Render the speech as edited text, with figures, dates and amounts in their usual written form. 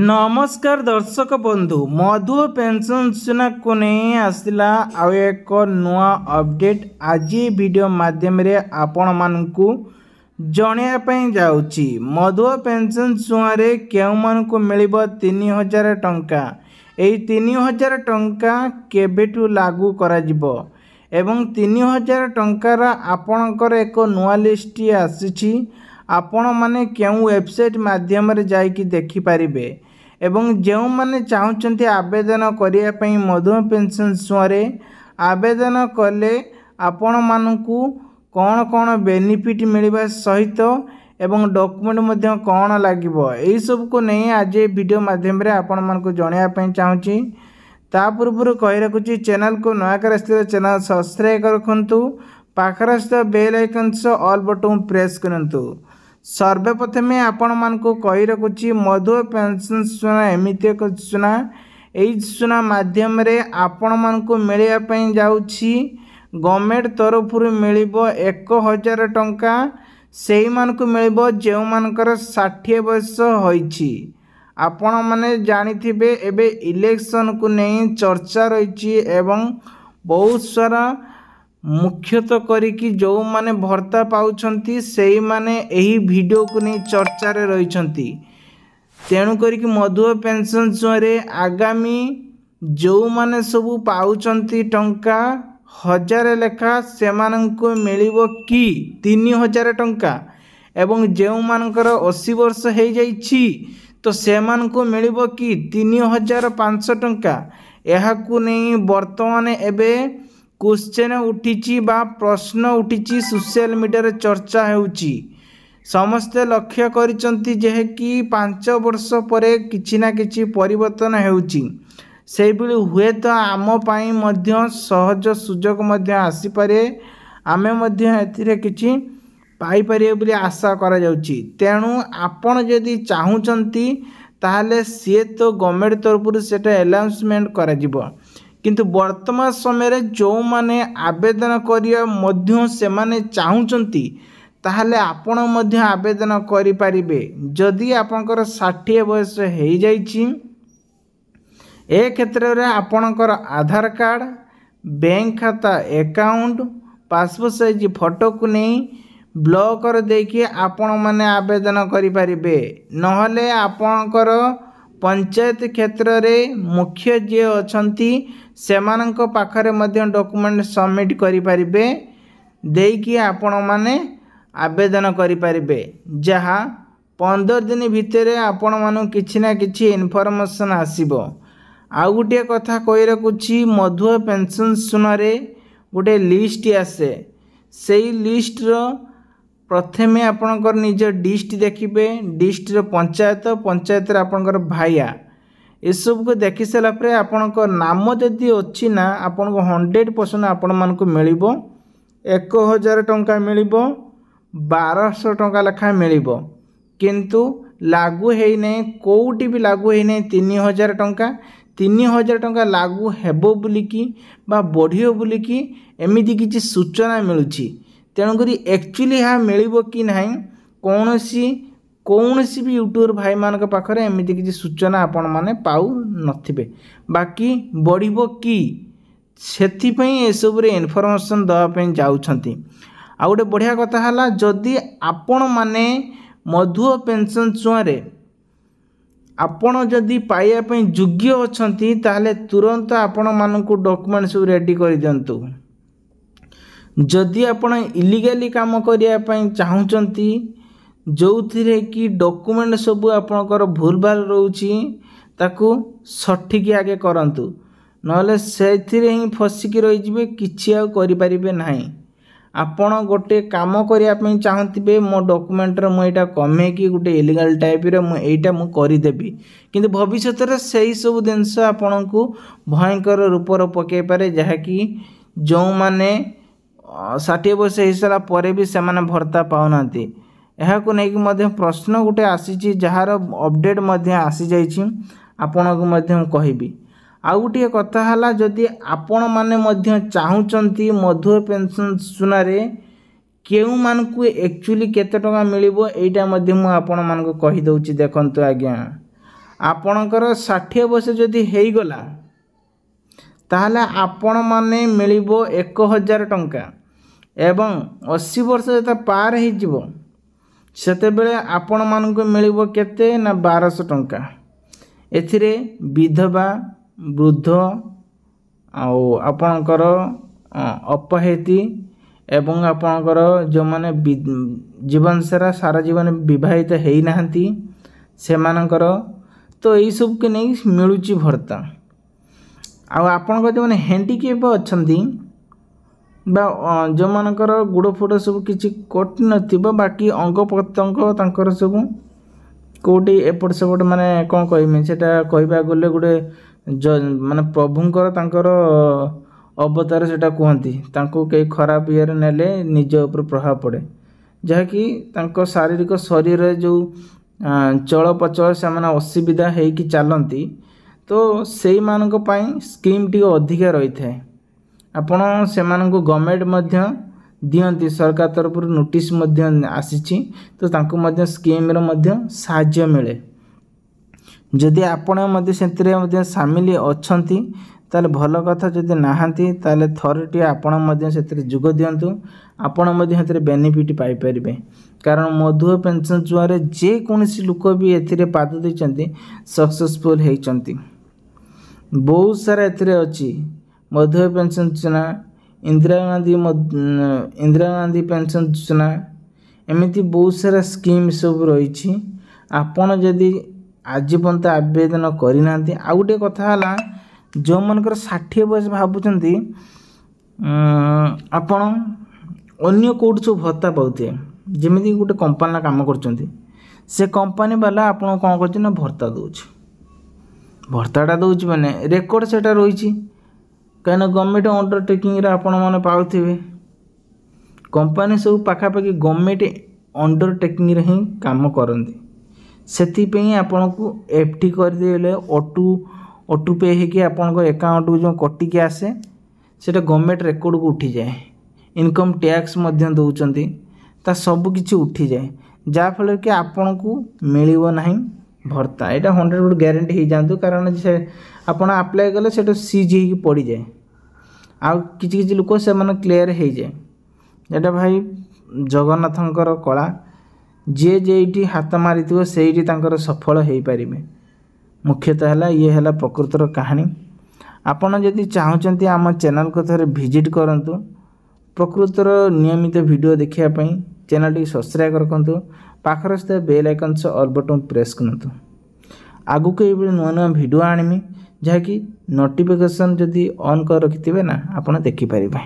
नमस्कार दर्शक बंधु मधु पेंशन योजना को नहीं आसला आउ एक नुआ अपडेट आज वीडियो माध्यम रे आपण मानकू जणाइपई जाउची। मधु पेंशन योजना केउ मानकू मिलिबो 3000 टंका। एई 3000 टंका केबेटू लागू करा जिवो एवं 3000 टंकार आपणकर एक नुआ लिस्ट आसीची। आपण माने केउ वेबसाइट माध्यम रे जाइकी देखि पारिबे एवं जो माने चाहते आवेदन करने मधु पेंशन योजना आवेदन कले आपण मानकू कौन कौन बेनिफिट मिलवा सहित एवं डॉक्यूमेंट मध्य कौन लागिबो एई सब को नहीं आज वीडियो माध्यम रे आपण मानकू जणाइपई चाहूची। ता पूर्व कहि रखुची चैनल को नया कर चैनल सब्सक्राइब रखंतु पाखर स्थित बेल आइकन से ऑल बटन प्रेस करंतु। सर्वप्रथमे आपण मानकू कहि रखुची मधु पेंशन योजना एमिति एक योजना एई योजना माध्यम रे आपण मानकू मिलिया पई जाउची। गवर्नमेंट तरफ मिलिबो 1000 टंका सेही मानकू मिलिबो जेउ मानकर 60 वर्ष होईची। आपण माने जानिथिबे एबे इलेक्शन को नहीं चर्चा रहिची एवं बहुत सारा मुख्यतः करिकी जो माने भर्ता पाउछंती सेही माने एही वीडियो को नहीं चर्चा रे रहिछंती। तेणु करिकी मधु पेंशन योजना आगामी जो माने सबु पाउछंती टंका 1000 लेखा सेमानंको मिलिबो कि 3000 टंका एवं जेउ मानकर 80 वर्ष हो जाइछि तो सेमानंको मिलिबो कि 3500 टंका। एहाकू नहीं वर्तमान एबे क्वेश्चन उठी बा प्रश्न उठी सोशल मीडिया रे चर्चा होउची। समस्ते लक्ष्य करिसंती जे कि 5 वर्ष परे किछि ना किछि परिवर्तन होउची सेही बिल हुए तो आम पाई मध्य सहज सुजोग मध्य आसी पारे आमे मध्य एथिरे किछि पाई पारे बोली आशा करा जाउची। तेणु आपण जदि चाहुचंती ताहाले से तो गवर्नमेंट तरफ सेटा अनाउंसमेंट करा जिवो किंतु वर्तमान समय जो माने आवेदन करिया मध्य से माने चाहुचंती ताहाले आपण मध्य आवेदन करि पारिबे। जदि आपनकर 60 वर्ष हो जाइछि ए क्षेत्र रे आपनकर आधार कार्ड बैंक खाता अकाउंट पासपोर्ट साइज फोटो को नहीं ब्लॉक कर देके आपण माने आवेदन करि पारिबे। नहले आपनकर पंचायत क्षेत्र रे मुख्य जे अछंती सेमानंक पाखरे मध्य डॉक्यूमेंट सबमिट करि पारिबे देकी आपण माने आवेदन करि पारिबे। जहा 15 दिन भितरे आपण मानु किछि ना किछि इन्फॉर्मेशन आसीबो। आ गुटे कथा कहि रखुछि मधु पेंशन योजना रे गुटे लिस्ट आसे सेही लिस्ट रो प्रथमे आपनकर निज डिस्ट देखिबे डिस्ट रो पंचायत रे आपनकर भाइया ए सब को देखि सला परे आपनकर नाम जदि अछि ना आपनको 100% आपण मानको मिलिबो 1000 टंका मिलिबो 1200 टंका लेखा मिलिबो किंतु लागू हेई नै कोउटी भी लागू हेई नै 3000 टंका लागू हेबो बुलिकी बा बढ़ियो बुलिकी एमिति किछि सूचना मिलुछि। तेणु करी एक्चुअली हा मिलिबो कि नहीं कौनसी भी यूट्यूबर भाई मानक पाखरे एमिति किछि सूचना आपण माने पाउ नथिबे। बाकी बढ़िबो कि सेथि पई ए सब रे इन्फॉर्मेशन दवा पई जाउछंती। आ गोटे बढ़िया कथा हला जदि आपण माने मधु पेंशन योजना रे आपण जदि पाइया पई योग्य अछंती ताले तुरंत आपण मानकू डॉक्यूमेंट सब रेडी कर दियंतु। जदि आपण इलीगली काम करिया पई चाहुचंती जो थिरे कि डॉक्यूमेंट सब आपनकर भूल भाल रहउची ताकू सठिक आगे करंतु नहले सेथिरे ही फसिकी रहि जिवे किछि आ करि परिबे नाही। आपण गोटे काम करिया पई चाहंतिबे मो डॉक्यूमेंट रे मो एटा कमे कि गोटे इलीगल टाइप रे मो एटा मो करि देबी किंतु भविष्यत रे सेही सब दिनस आपनकू भयंकर रूप रो पके पारे जहा कि जो माने 60 वर्ष हिसाला परे भी से माने भर्ता पाउनांती। एहा को नै कि मध्य प्रश्न गुटे आसीची जहार अपडेट मध्य आसी जाइछि आपण को मध्य कहिबी। आ गुटे कथा हला जदि आपण माने मध्य चाहुचंती मधु पेंशन योजना रे केउ मानकू एक्चुअली केते टका मिलिबो एटा मध्य मु आपण मानकू कहि दउची देखंतु आज्ञा। आपणकर 60 वर्ष जदि होगला ताहले आपण माने मिलिबो 1000 टंका एवं 80 वर्ष जब पार हो सेते बेले आपण मानक मिलिबो केते ना 1200 टंका। एथिरे विधवा वृद्ध आपणकर अपहेती एवं आपणकर जो माने जीवन सारा जीवन विवाहित हेई नाहंती से मानकर तो यही सब के नहीं मिलूची भर्ता। आपण जो मैंने हैंडिकेप अच्छी जो मानकर गुड़ फुड़ सब किसी कटि न बाकी अंग प्रत्यंग सब कौटी एपट सेपट माने कौन कहमी से कहवा गले गोटे माने प्रभुंकर तांकर अवतार से कहती कई खराब ये नेले निज उपर प्रभाव पड़े जहाँकि शारीरिक शरीर जो चल पचल से मैंने असुविधा होगी चलती तो से मानक पई स्कीम टी अधिका रही है। आपण से गवर्नमेंट दियंती सरकार तरफ नोटिस आसी तो तांको मध्य स्कीम साहाय्य मिले जदि आपण से सामिल अच्छी ताले भल कथा जदि नहांती ताले थरटी आपण से जोग दिंतु आपण बेनिफिट पाई परिबे कारण मधुर पेंशन जुआरे जे कोनसी लोक भी एथिरे पाद देचंती सक्सेसफुल हेचंती। बहुत सारा एथिरे अछि मधुर पेंशन योजना इंदिरा गांधी पेंशन योजना एमिति बहुत सारा स्कीम सब रही। आपण जदि आज पर्यंत आवेदन करना आ गोटे कथा है जो मनकर 60 वर्ष भावुंट आपण अन्य कौट सब भत्ता पाते जमी गोटे कंपानी काम कर से कंपानी वाला आपन कौन कर भत्ता दौर भत्ताटा दौर मैंने रेकर्ड से रही कहीं गवर्नमेंट अंडरटेकिंग आपण मैंने पाथे कंपानी सब पाखापाखि गवर्नमेंट अंडरटेकिंग ही काम करती से आपन को एफडी करदे ऑटो पे होगी आपन अकाउंट को जो कटिक आसे से गवर्नमेंट रेकर्ड को उठी जाए इनकम टैक्स दौरान ता सब किछि उठी जाए जहाँफल कि आपन को मिलिबो नहीं भत्ता यहाँ 100% ग्यारंटी हो जातु कारण से आपड़ आप्लाय कले से सीज हो पड़ जाए आउ किसी लोक से क्लीयर हो जाए यहाँ भाई जगन्नाथंकर कला जे जेठी हाथ मारी से सफल हो पारे मुख्यतः है ये है प्रकृतर कहानी। आपण जदि चाहते आम चैनल को थोड़े विजिट करंतु प्रकृतर नियमित वीडियो देखापी चैनल टी सब्सक्राइब रखु पाखर स्थित बेल आइकन से ऑल बटन प्रेस करंतु आगु को ये नुआ नुआ वीडियो आनमी जहाँकि नोटिफिकेशन जदि ऑन कर रखिथे ना आपण देखि पारिबे।